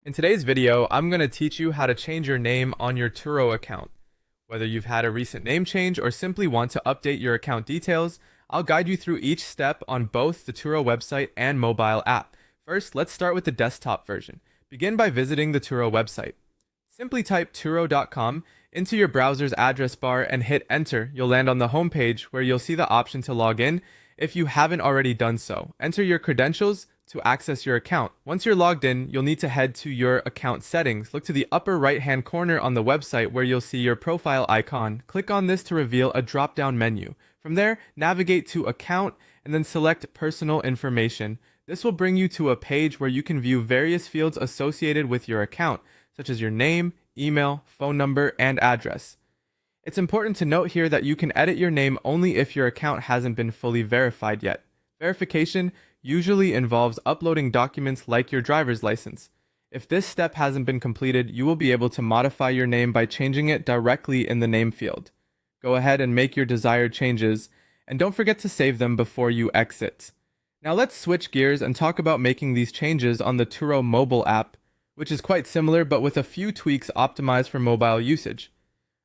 In today's video, I'm going to teach you how to change your name on your Turo account. Whether you've had a recent name change or simply want to update your account details, I'll guide you through each step on both the Turo website and mobile app. First, let's start with the desktop version. Begin by visiting the Turo website. Simply type turo.com into your browser's address bar and hit enter. You'll land on the home page where you'll see the option to log in if you haven't already done so. Enter your credentials to access your account. Once you're logged in, you'll need to head to your account settings. Look to the upper right-hand corner on the website where you'll see your profile icon. Click on this to reveal a drop-down menu. From there, navigate to Account and then select Personal Information. This will bring you to a page where you can view various fields associated with your account, such as your name, email, phone number, and address. It's important to note here that you can edit your name only if your account hasn't been fully verified yet. Verification usually involves uploading documents like your driver's license. If this step hasn't been completed, you will be able to modify your name by changing it directly in the name field. Go ahead and make your desired changes, and don't forget to save them before you exit. Now let's switch gears and talk about making these changes on the Turo mobile app, which is quite similar but with a few tweaks optimized for mobile usage.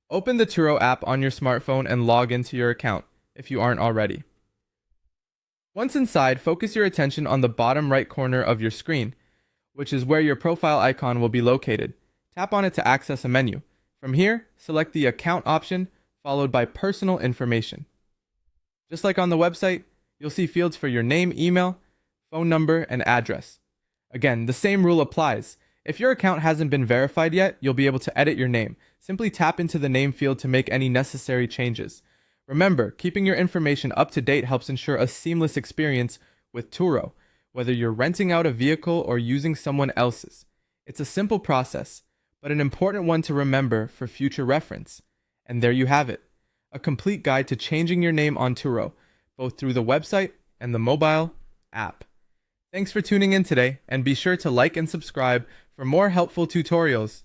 Open the Turo app on your smartphone and log into your account, if you aren't already. Once inside, focus your attention on the bottom right corner of your screen, which is where your profile icon will be located. Tap on it to access a menu. From here, select the Account option, followed by Personal Information. Just like on the website, you'll see fields for your name, email, phone number, and address. Again, the same rule applies. If your account hasn't been verified yet, you'll be able to edit your name. Simply tap into the name field to make any necessary changes. Remember, keeping your information up to date helps ensure a seamless experience with Turo, whether you're renting out a vehicle or using someone else's. It's a simple process, but an important one to remember for future reference. And there you have it, a complete guide to changing your name on Turo, both through the website and the mobile app. Thanks for tuning in today, and be sure to like and subscribe for more helpful tutorials.